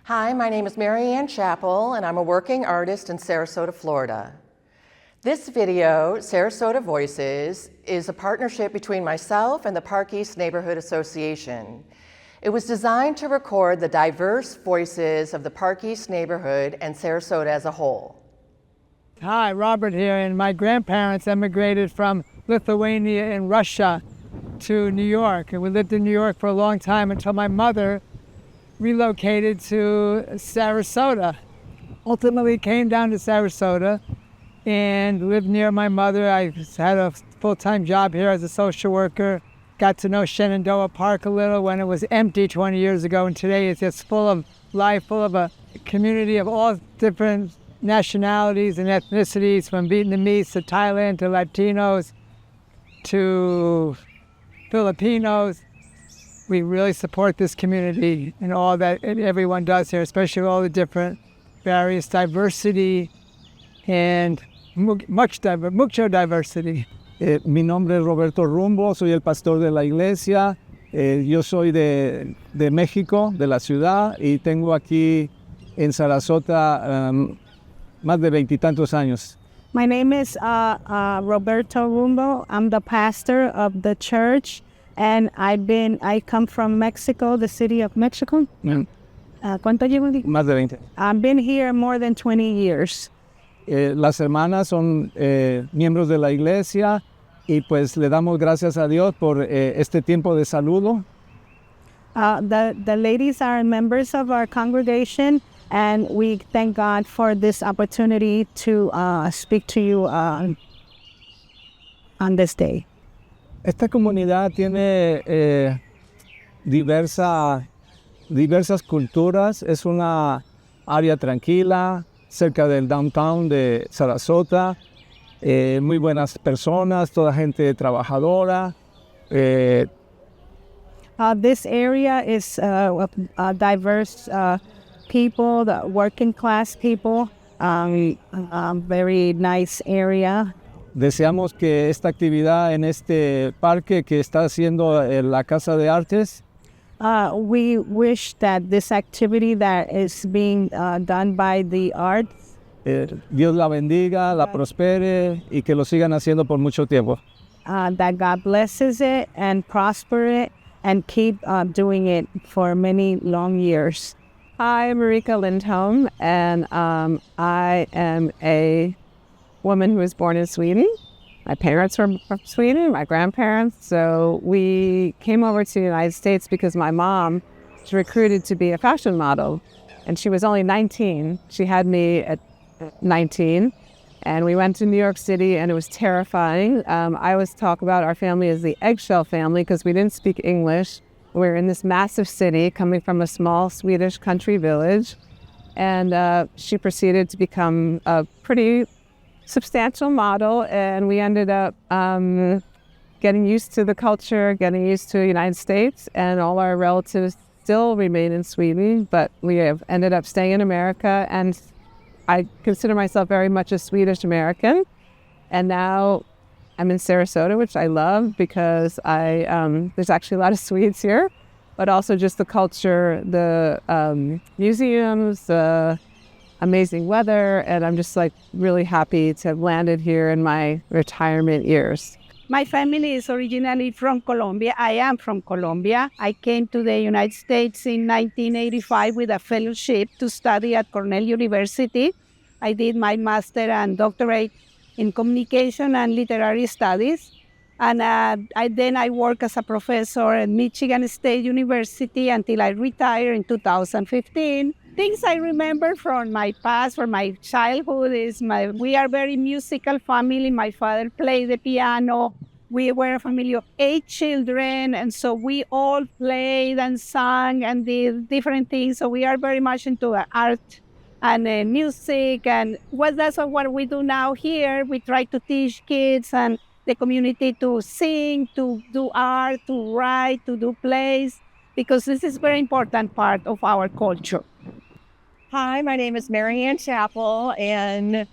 Hi, my name is Maryanne Chapel, and I'm a working artist in Sarasota, Florida. This video, Sarasota Voices, is a partnership between myself and the Park East Neighborhood Association. It was designed to record the diverse voices of the Park East neighborhood and Sarasota as a whole. Hi, Robert here, and my grandparents emigrated from Lithuania and Russia to New York, and we lived in New York for a long time until my mother relocated to Sarasota. Ultimately came down to Sarasota and lived near my mother. I had a full-time job here as a social worker. Got to know Shenandoah Park a little when it was empty 20 years ago, and today it's just full of life, full of a community of all different nationalities and ethnicities, from Vietnamese to Thailand to Latinos to Filipinos. We really support this community and all that everyone does here, especially all the different various diversity and mucho diversity. Mi nombre es Roberto Rumbo, soy el pastor de la iglesia. Yo soy de México, de la ciudad, y tengo aquí en Sarasota más de 20 y tantos años. My name is Roberto Rumbo. I'm the pastor of the church, and I come from Mexico, the city of Mexico. ¿Cuánto llevo? Más de 20. I've been here more than 20 years. Las hermanas son miembros de la iglesia y pues le damos gracias a Dios por este tiempo de saludo. The ladies are members of our congregation, and we thank God for this opportunity to speak to you on this day. Esta comunidad tiene diversas culturas. Es una área tranquila, cerca del downtown de Sarasota. Muy buenas personas, toda gente trabajadora. This area is diverse people, the working class people, very nice area. Deseamos que esta actividad en este parque que está haciendo la Casa de Artes, we wish that this activity that is being done by the arts, Dios la bendiga, la prospere y que lo sigan haciendo por mucho tiempo. that God blesses it and prosper it and keep doing it for many long years. Hi, I'm Marika Lindholm, and I am a woman who was born in Sweden. My parents were from Sweden, my grandparents. So we came over to the United States because my mom was recruited to be a fashion model, and she was only 19. She had me at 19, and we went to New York City, and it was terrifying. I always talk about our family as the eggshell family because we didn't speak English. We're in this massive city coming from a small Swedish country village, and she proceeded to become a pretty substantial model, and we ended up getting used to the culture, getting used to the United States, and all our relatives still remain in Sweden, but we have ended up staying in America, and I consider myself very much a Swedish American, and now I'm in Sarasota, which I love because there's actually a lot of Swedes here, but also just the culture, the museums, the amazing weather, and I'm just like really happy to have landed here in my retirement years. My family is originally from Colombia. I am from Colombia. I came to the United States in 1985 with a fellowship to study at Cornell University. I did my master and doctorate in communication and literary studies. And then I worked as a professor at Michigan State University until I retired in 2015. Things I remember from my past, from my childhood, we are a very musical family. My father played the piano. We were a family of 8 children, and so we all played and sang and did different things. So we are very much into art and music, and that's what we do now here. We try to teach kids and the community to sing, to do art, to write, to do plays, because this is a very important part of our culture. Hi, my name is Maryanne Chapel, and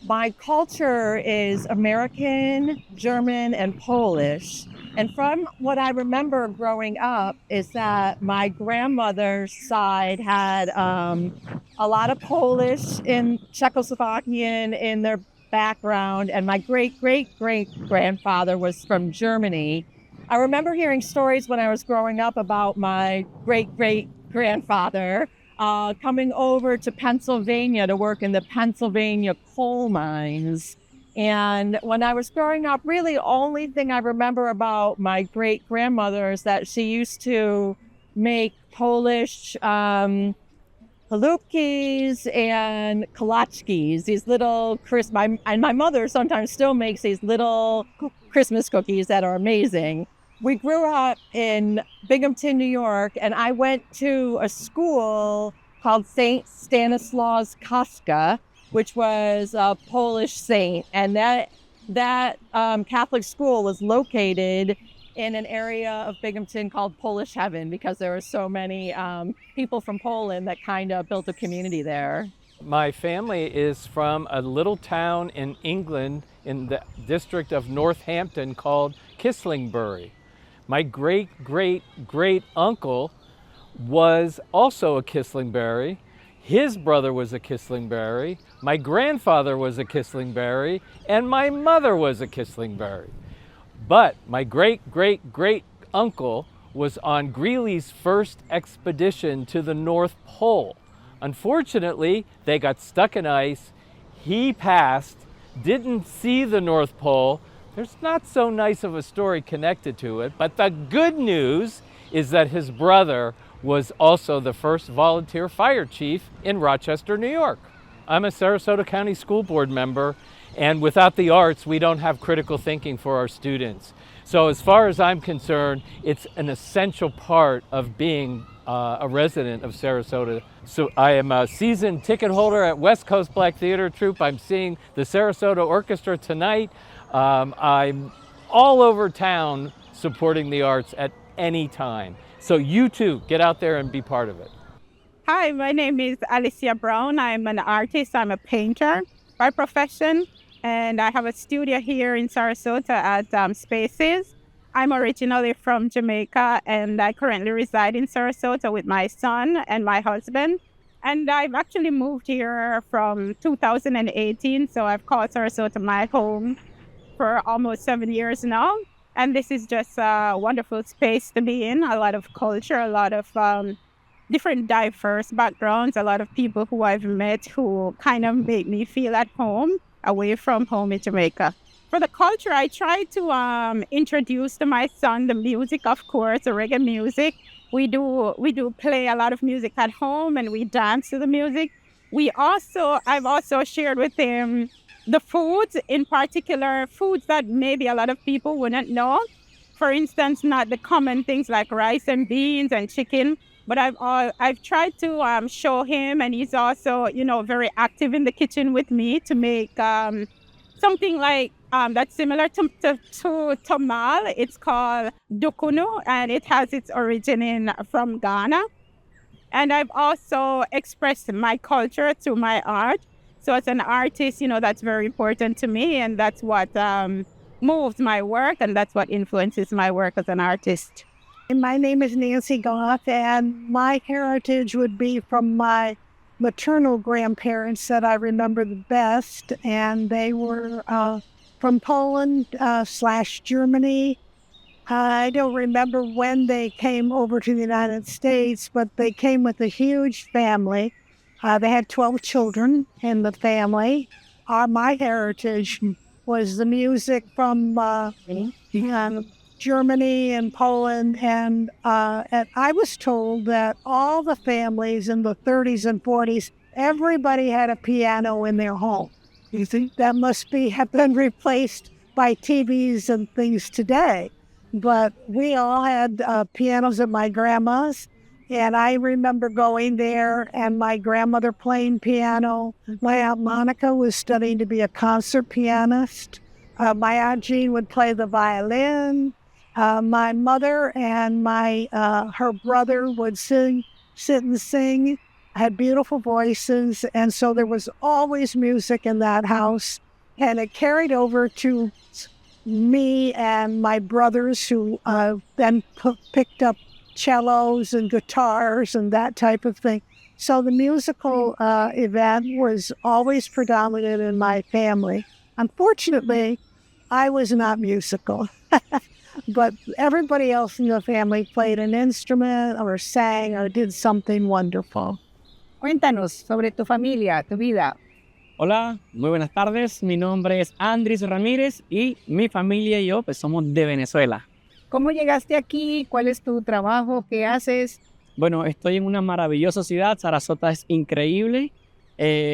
my culture is American, German, and Polish. And from what I remember growing up is that my grandmother's side had a lot of Polish and Czechoslovakian in their background, and my great-great-great-grandfather was from Germany. I remember hearing stories when I was growing up about my great-great-grandfather coming over to Pennsylvania to work in the Pennsylvania coal mines. And when I was growing up, really the only thing I remember about my great-grandmother is that she used to make Polish chalupkis and kolaczkis, these little and my mother sometimes still makes these little Christmas cookies that are amazing. We grew up in Binghamton, New York, and I went to a school called St. Stanislaus Kostka, which was a Polish saint. And that Catholic school was located in an area of Binghamton called Polish Heaven, because there were so many people from Poland that kind of built a community there. My family is from a little town in England in the district of Northampton called Kislingbury. My great uncle was also a Kislingbury. His brother was a Kislingbury, my grandfather was a Kislingbury, and my mother was a Kislingbury. But my great uncle was on Greely's first expedition to the North Pole. Unfortunately, they got stuck in ice. He passed, didn't see the North Pole. There's not so nice of a story connected to it, but the good news is that his brother was also the first volunteer fire chief in Rochester, New York. I'm a Sarasota County School Board member, and without the arts, we don't have critical thinking for our students. So as far as I'm concerned, it's an essential part of being a resident of Sarasota. So I am a season ticket holder at West Coast Black Theater Troupe. I'm seeing the Sarasota Orchestra tonight. I'm all over town supporting the arts at any time. So you too, get out there and be part of it. Hi, my name is Alysia Brown. I'm an artist. I'm a painter by profession, and I have a studio here in Sarasota at Spaces. I'm originally from Jamaica, and I currently reside in Sarasota with my son and my husband. And I've actually moved here from 2018, so I've called Sarasota my home for almost 7 years now. And this is just a wonderful space to be in. A lot of culture, a lot of different diverse backgrounds, a lot of people who I've met who kind of make me feel at home, away from home in Jamaica. For the culture, I try to introduce to my son the music, of course, the reggae music. We do play a lot of music at home, and we dance to the music. I've also shared with him the foods, in particular foods that maybe a lot of people wouldn't know. For instance, not the common things like rice and beans and chicken, but I've tried to show him, and he's also, very active in the kitchen with me to make something like that's similar to tamal. It's called dukunu, and it has its origin from Ghana. And I've also expressed my culture through my art. So as an artist, that's very important to me, and that's what moves my work, and that's what influences my work as an artist. My name is Nancy Goff, and my heritage would be from my maternal grandparents that I remember the best, and they were from Poland / Germany. I don't remember when they came over to the United States, but they came with a huge family. They had 12 children in the family. My heritage was the music from Germany and Poland, and I was told that all the families in the 30s and 40s, everybody had a piano in their home. You think that must have been replaced by TVs and things today. But we all had pianos at my grandma's, and I remember going there and my grandmother playing piano. My Aunt Monica was studying to be a concert pianist. My Aunt Jean would play the violin. My mother and her brother would sit and sing, had beautiful voices, and so there was always music in that house, and it carried over to me and my brothers who then picked up cellos and guitars and that type of thing. So the musical event was always predominant in my family. Unfortunately, I was not musical, but everybody else in the family played an instrument or sang or did something wonderful. Cuéntanos sobre tu familia, tu vida. Hola, muy buenas tardes. Mi nombre es Andris Ramírez y mi familia y yo pues somos de Venezuela. ¿Cómo llegaste aquí? ¿Cuál es tu trabajo? ¿Qué haces? Bueno, estoy en una maravillosa ciudad. Sarasota es increíble.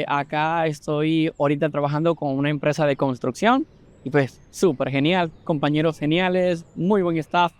Acá estoy ahorita trabajando con una empresa de construcción y pues súper genial. Compañeros geniales, muy buen staff.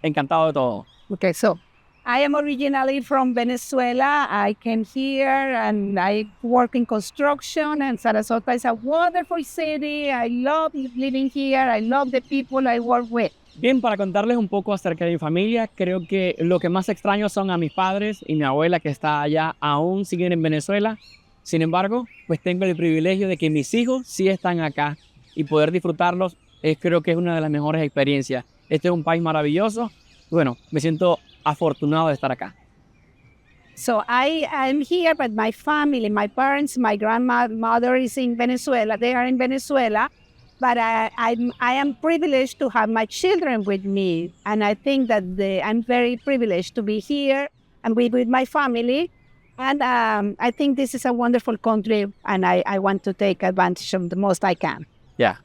Encantado de todo. Okay, so I am originally from Venezuela. I came here and I work in construction, and Sarasota is a wonderful city. I love living here. I love the people I work with. Bien, para contarles un poco acerca de mi familia, creo que lo que más extraño son a mis padres y mi abuela que está allá, aún siguen en Venezuela. Sin embargo, pues tengo el privilegio de que mis hijos sí están acá y poder disfrutarlos creo que es una de las mejores experiencias. Este es un país maravilloso. Bueno, me siento afortunado de estar acá. So I'm here, but my family, my parents, my grandmother is in Venezuela. They are in Venezuela, but I am privileged to have my children with me. And I think that I'm very privileged to be here and be with my family. And I think this is a wonderful country, and I want to take advantage of the most I can. Yeah.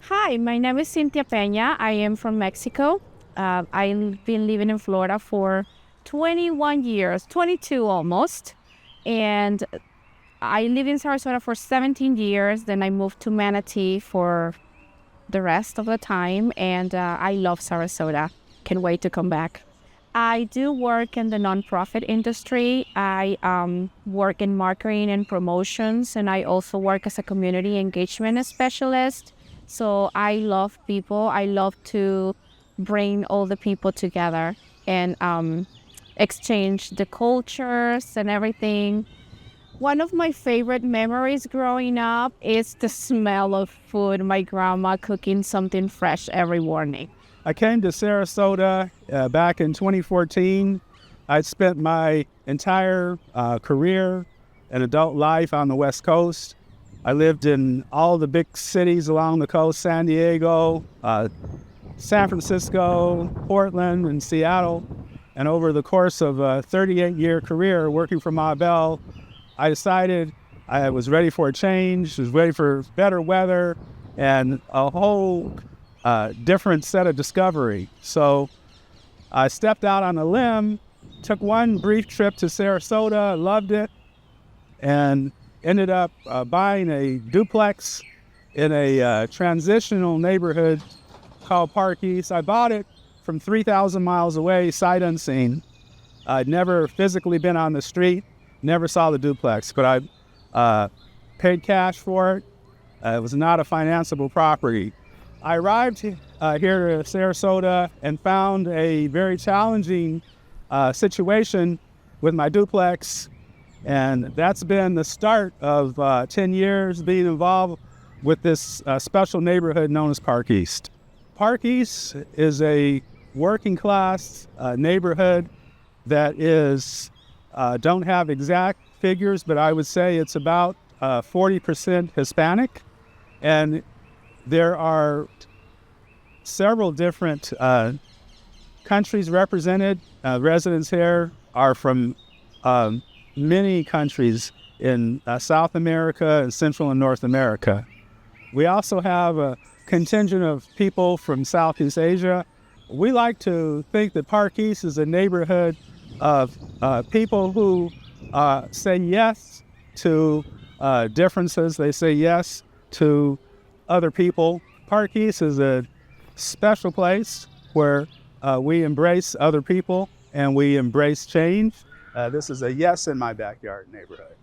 Hi, my name is Cynthia Peña. I am from Mexico. I've been living in Florida for 21 years, 22 almost. And I lived in Sarasota for 17 years. Then I moved to Manatee for the rest of the time. And I love Sarasota. Can't wait to come back. I do work in the nonprofit industry. I work in marketing and promotions. And I also work as a community engagement specialist. So I love people. I love to bring all the people together and exchange the cultures and everything. One of my favorite memories growing up is the smell of food, my grandma cooking something fresh every morning. I came to Sarasota back in 2014. I spent my entire career and adult life on the West Coast. I lived in all the big cities along the coast, San Diego, San Francisco, Portland, and Seattle. And over the course of a 38-year career working for Ma Bell, I decided I was ready for a change, was ready for better weather, and a whole different set of discovery. So I stepped out on a limb, took one brief trip to Sarasota, loved it, and ended up buying a duplex in a transitional neighborhood called Park East. I bought it from 3,000 miles away, sight unseen. I'd never physically been on the street, never saw the duplex, but I paid cash for it. It was not a financeable property. I arrived here to Sarasota and found a very challenging situation with my duplex. And that's been the start of 10 years being involved with this special neighborhood known as Park East. Park East is a working class neighborhood that is, don't have exact figures, but I would say it's about 40% Hispanic. And there are several different countries represented. Residents here are from many countries in South America and Central and North America. We also have a contingent of people from Southeast Asia. We like to think that Park East is a neighborhood of people who say yes to differences. They say yes to other people. Park East is a special place where we embrace other people and we embrace change. This is a yes in my backyard neighborhood.